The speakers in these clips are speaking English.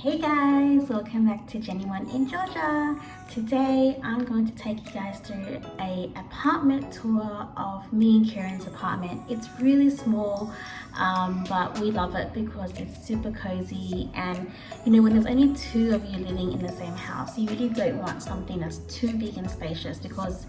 Hey guys, welcome back to Jenny One in Georgia. Today I'm going to take you guys through a apartment tour of me and Kieran's apartment. It's really small, but we love it because it's super cozy, and when there's only two of you living in the same house, you really don't want something that's too big and spacious because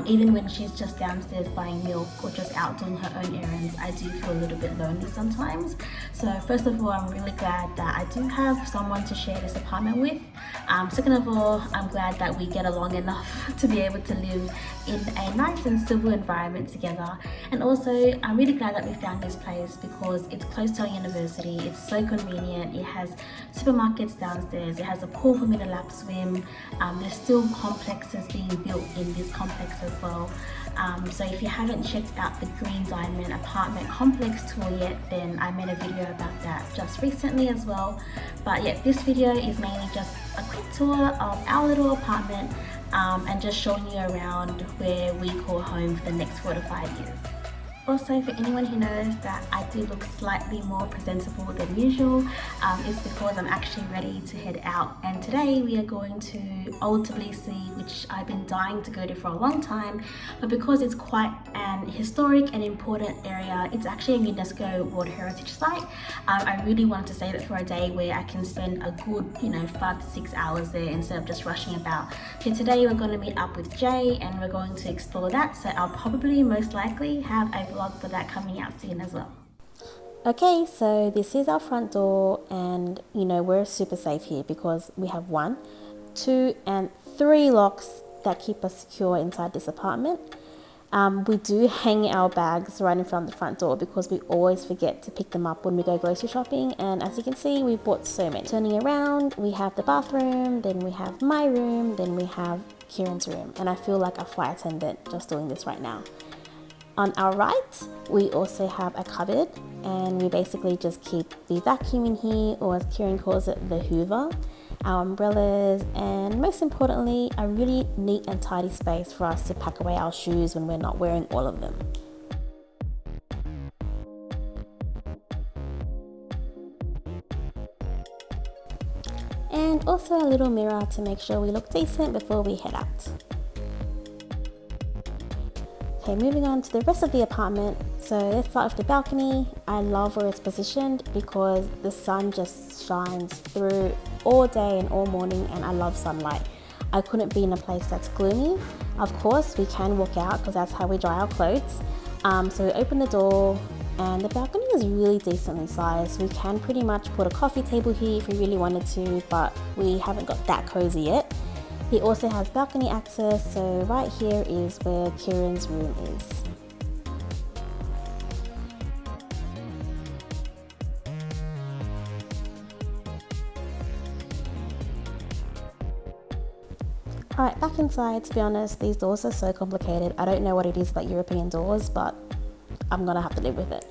even when she's just downstairs buying milk or just out doing her own errands, I do feel a little bit lonely sometimes. So first of all, I'm really glad that I do have someone to share this apartment with. Second of all, I'm glad that we get along enough to be able to live in a nice and civil environment together. And also, I'm really glad that we found this place because it's close to our university. It's so convenient. It has supermarkets downstairs. It has a pool for me to lap swim. There's still complexes being built in this complex as well. So if you haven't checked out the Green Diamond apartment complex tour yet, then I made a video about that just recently as well. But yeah, this video is mainly just a quick tour of our little apartment and just showing you around where we call home for the next 4 to 5 years. Also, for anyone who knows that I do look slightly more presentable than usual, it's because I'm actually ready to head out. And today we are going to Tbilisi, which I've been dying to go to for a long time. But because it's quite an historic and important area, it's actually a UNESCO World Heritage Site. I really wanted to save it for a day where I can spend a good, 5 to 6 hours there instead of just rushing about. So today we're going to meet up with Jay and we're going to explore that. So I'll probably most likely have a vlog for that coming out soon as well. Okay, so this is our front door, and we're super safe here because we have 1, 2 and 3 locks that keep us secure inside this apartment. We do hang our bags right in front of the front door because we always forget to pick them up when we go grocery shopping, and as you can see, we bought so many. Turning around, we have the bathroom, then we have my room, then we have Kieran's room, and I feel like a flight attendant just doing this right now. On our right, we also have a cupboard, and we basically just keep the vacuum in here, or as Kieran calls it, the Hoover, our umbrellas, and most importantly, a really neat and tidy space for us to pack away our shoes when we're not wearing all of them. And also a little mirror to make sure we look decent before we head out. Okay, moving on to the rest of the apartment. So let's start with the balcony. I love where it's positioned because the sun just shines through all day and all morning, and I love sunlight. I couldn't be in a place that's gloomy. Of course, we can walk out because that's how we dry our clothes. So we open the door, and the balcony is really decently sized. We can pretty much put a coffee table here if we really wanted to, but we haven't got that cozy yet. It also has balcony access, so right here is where Kieran's room is. Alright, back inside. To be honest, these doors are so complicated. I don't know what it is about European doors, but I'm gonna have to live with it.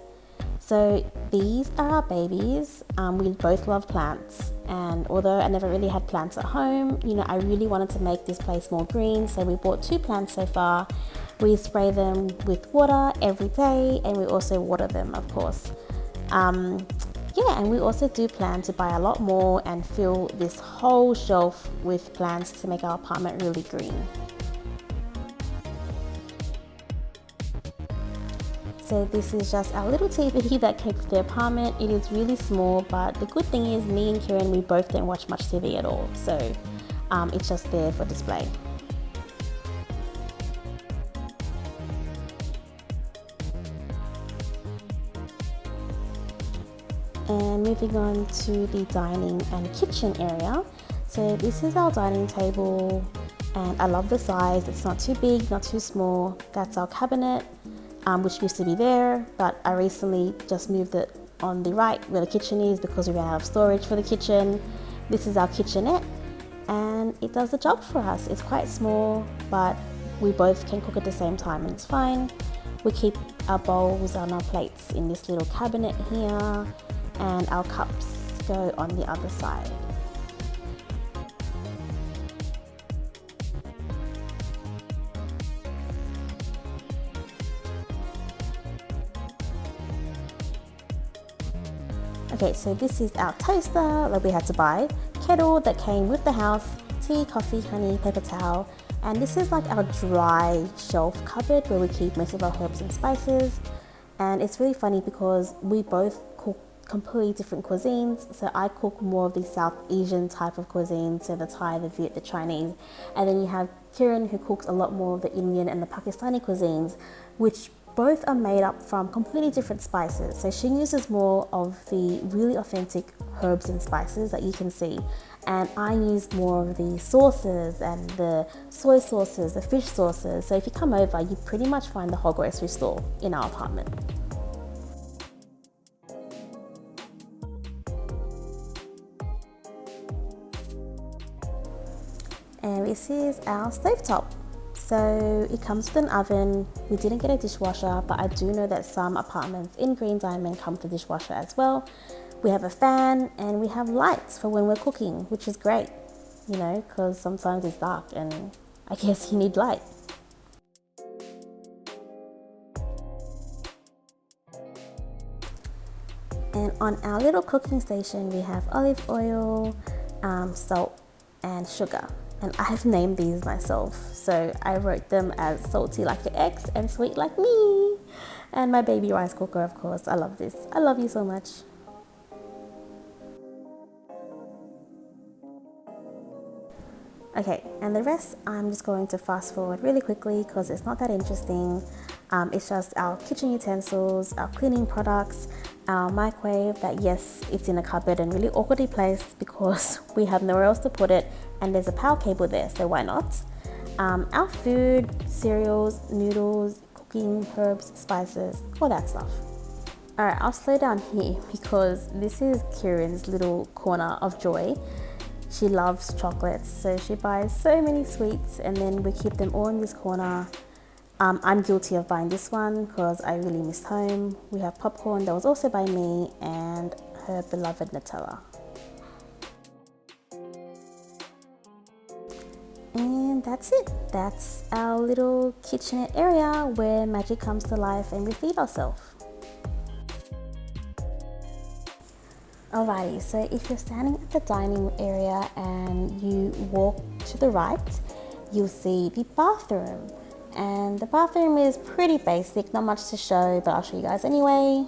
So these are our babies. We both love plants, and although I never really had plants at home, I really wanted to make this place more green, so we bought 2 plants so far. We spray them with water every day, and we also water them, of course. And we also do plan to buy a lot more and fill this whole shelf with plants to make our apartment really green. So this is just our little TV that came with the apartment. It is really small, but the good thing is me and Kieran, we both don't watch much TV at all. So it's just there for display. And moving on to the dining and kitchen area. So this is our dining table, and I love the size. It's not too big, not too small. That's our cabinet, which used to be there, but I recently just moved it on the right where the kitchen is because we ran out of storage for the kitchen. This is our kitchenette, and it does the job for us. It's quite small, but we both can cook at the same time, and it's fine. We keep our bowls and our plates in this little cabinet here, and our cups go on the other side. Okay, so this is our toaster that we had to buy, kettle that came with the house, tea, coffee, honey, paper towel, and this is like our dry shelf cupboard where we keep most of our herbs and spices. And it's really funny because we both cook completely different cuisines. So I cook more of the South Asian type of cuisine, so the Thai, the Viet, the Chinese, and then you have Kiran who cooks a lot more of the Indian and the Pakistani cuisines, which both are made up from completely different spices. So she uses more of the really authentic herbs and spices that you can see, and I use more of the sauces and the soy sauces, the fish sauces. So if you come over, you pretty much find the whole grocery store in our apartment. And this is our stovetop. So it comes with an oven. We didn't get a dishwasher, but I do know that some apartments in Green Diamond come with a dishwasher as well. We have a fan and we have lights for when we're cooking, which is great, you know, because sometimes it's dark and I guess you need light. And on our little cooking station, we have olive oil, salt, and sugar. And I've named these myself. So I wrote them as salty like your ex and sweet like me. And my baby rice cooker, of course. I love this. I love you so much. Okay, and the rest I'm just going to fast forward really quickly because it's not that interesting. It's just our kitchen utensils, our cleaning products, our microwave that, yes, it's in a cupboard and really awkwardly placed because we have nowhere else to put it and there's a power cable there, so why not? Our food, cereals, noodles, cooking, herbs, spices, all that stuff. Alright, I'll slow down here because this is Kieran's little corner of joy. She loves chocolates, so she buys so many sweets and then we keep them all in this corner. I'm guilty of buying this one because I really missed home. We have popcorn that was also by me and her beloved Nutella. And that's it. That's our little kitchenette area where magic comes to life and we feed ourselves. Alrighty, so if you're standing at the dining area and you walk to the right, you'll see the bathroom. And the bathroom is pretty basic, not much to show, but I'll show you guys anyway.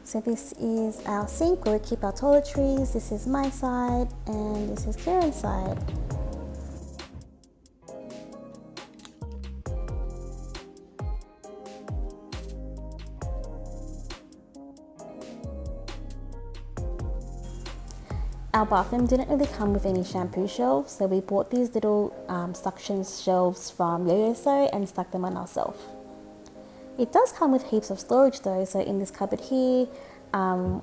So this is our sink where we keep our toiletries. This is my side and this is Karen's side. Our bathroom didn't really come with any shampoo shelves, so we bought these little suction shelves from Yo-Yo and stuck them on ourselves. It does come with heaps of storage though, so in this cupboard here,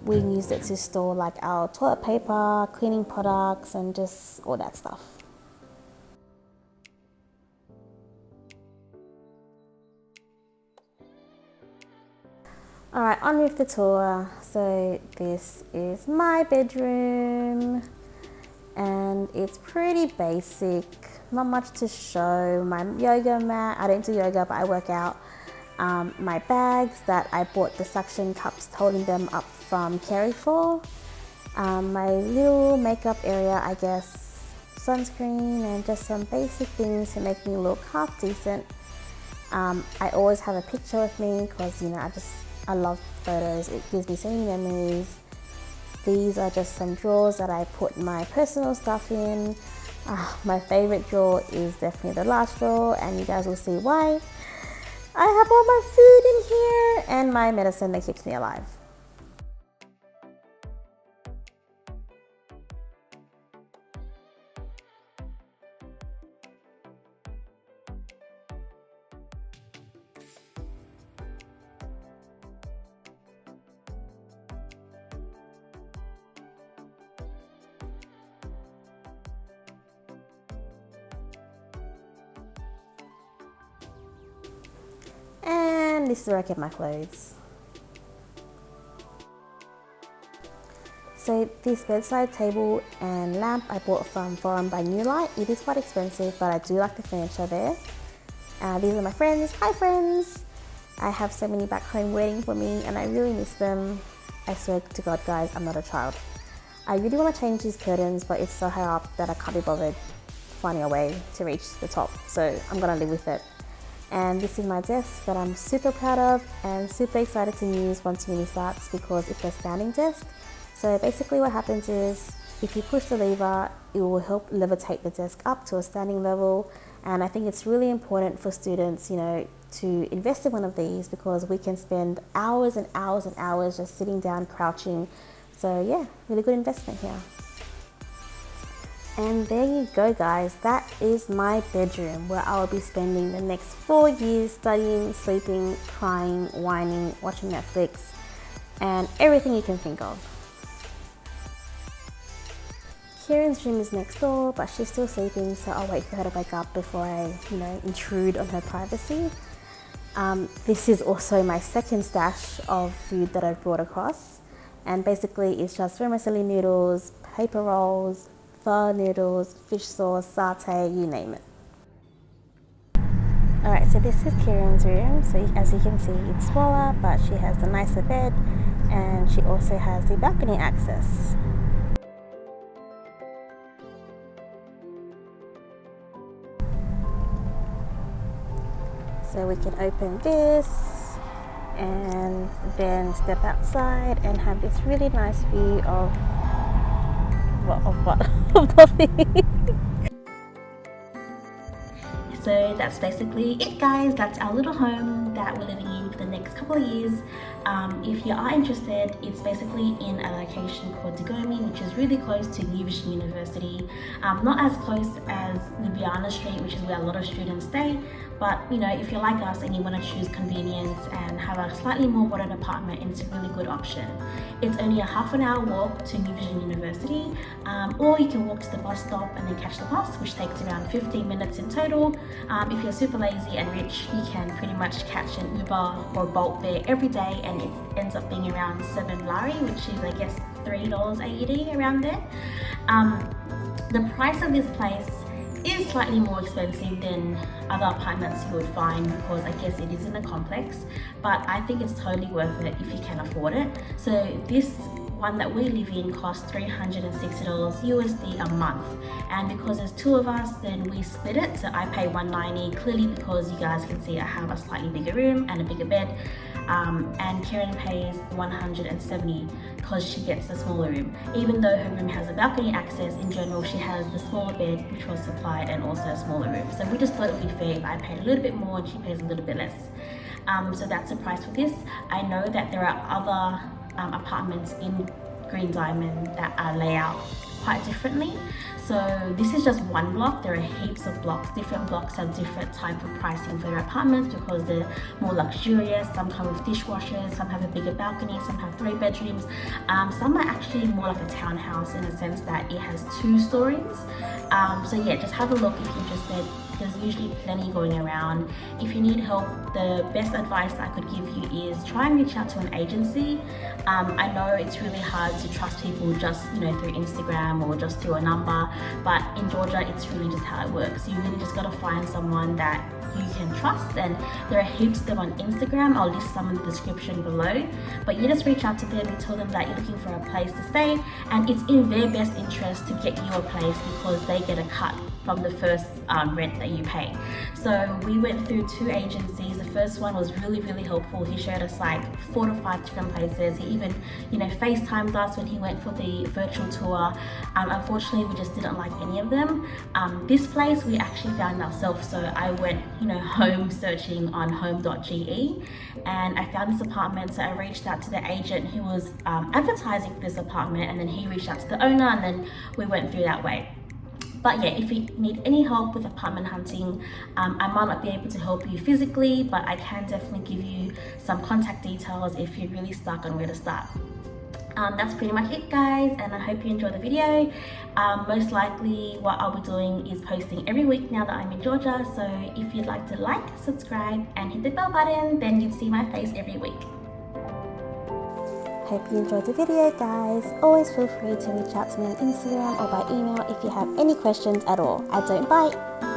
we used it to store like our toilet paper, cleaning products, and just all that stuff. Alright, on with the tour. So this is my bedroom and it's pretty basic, not much to show. My yoga mat, I don't do yoga but I work out. My bags that I bought the suction cups holding them up from Kerry for. My little makeup area, I guess, sunscreen and just some basic things to make me look half decent. I always have a picture with me because, you know, I love photos. It gives me so many memories. These are just some drawers that I put my personal stuff in. My favorite drawer is definitely the last drawer and you guys will see why. I have all my food in here and my medicine that keeps me alive. And this is where I keep my clothes. So this bedside table and lamp I bought from Forum by New Light. It is quite expensive, but I do like the furniture there. These are my friends. Hi friends! I have so many back home waiting for me and I really miss them. I swear to God guys, I'm not a child. I really want to change these curtains, but it's so high up that I can't be bothered finding a way to reach the top. So I'm gonna live with it. And this is my desk that I'm super proud of and super excited to use once uni starts because it's a standing desk. So basically what happens is if you push the lever, it will help levitate the desk up to a standing level. And I think it's really important for students, you know, to invest in one of these because we can spend hours and hours and hours just sitting down, crouching. So yeah, really good investment here. And there you go guys, that is my bedroom where I will be spending the next 4 years studying, sleeping, crying, whining, watching Netflix, and everything you can think of. Kieran's room is next door, but she's still sleeping, so I'll wait for her to wake up before I, intrude on her privacy. This is also my second stash of food that I've brought across. And basically it's just vermicelli noodles, paper rolls, pho noodles, fish sauce, satay, you name it. Alright, so this is Kieran's room. So as you can see, it's smaller, but she has the nicer bed and she also has the balcony access. So we can open this and then step outside and have this really nice view of nothing. So that's basically it guys, that's our little home that we're living in for the next couple of years. If you are interested, it's basically in a location called Tbilisi, which is really close to LiQWYD University. Not as close as Ljubljana Street, which is where a lot of students stay, but if you're like us and you want to choose convenience and have a slightly more modern apartment, it's a really good option. It's only a half an hour walk to LiQWYD University, or you can walk to the bus stop and then catch the bus, which takes around 15 minutes in total. If you're super lazy and rich, you can pretty much catch an Uber or Bolt there every day, and it ends up being around 7 lari, which is I guess $3 AED around there. The price of this place is slightly more expensive than other apartments you would find because I guess it is in a complex, but I think it's totally worth it if you can afford it. So this one that we live in costs $360 USD a month, and because there's two of us, then we split it. So I pay $190, clearly because you guys can see I have a slightly bigger room and a bigger bed, and Karen pays $170 because she gets the smaller room. Even though her room has a balcony access, in general she has the smaller bed which was supplied and also a smaller room. So we just thought it would be fair if I paid a little bit more and she pays a little bit less. So that's the price for this. I know that there are other apartments in Green Diamond that are laid out quite differently. So this is just one block. There are heaps of blocks. Different blocks have different type of pricing for their apartments because they're more luxurious. Some come with dishwashers, some have a bigger balcony, some have 3 bedrooms. Some are actually more like a townhouse in a sense that it has 2 stories. So yeah, just have a look if you're interested. There's usually plenty going around. If you need help, the best advice I could give you is try and reach out to an agency. I know it's really hard to trust people just through Instagram or just through a number, but in Georgia it's really just how it works. You really just got to find someone that you can trust, and there are heaps of them on Instagram. I'll list some in the description below, but you just reach out to them and tell them that you're looking for a place to stay, and it's in their best interest to get you a place because they get a cut from the first rent that you pay. So we went through 2 agencies. The first one was really helpful. He showed us like 4 to 5 different places. He even FaceTimed us when he went for the virtual tour. Unfortunately we just didn't like any of them. This place we actually found ourselves, so I went home searching on home.ge and I found this apartment. So I reached out to the agent who was advertising for this apartment, and then he reached out to the owner, and then we went through that way. But yeah, if you need any help with apartment hunting, I might not be able to help you physically, but I can definitely give you some contact details if you're really stuck on where to start. That's pretty much it guys, and I hope you enjoyed the video. Most likely what I'll be doing is posting every week now that I'm in Georgia, so if you'd like to like, subscribe and hit the bell button, then you'd see my face every week. Hope you enjoyed the video, guys. Always feel free to reach out to me on Instagram or by email if you have any questions at all. I don't bite.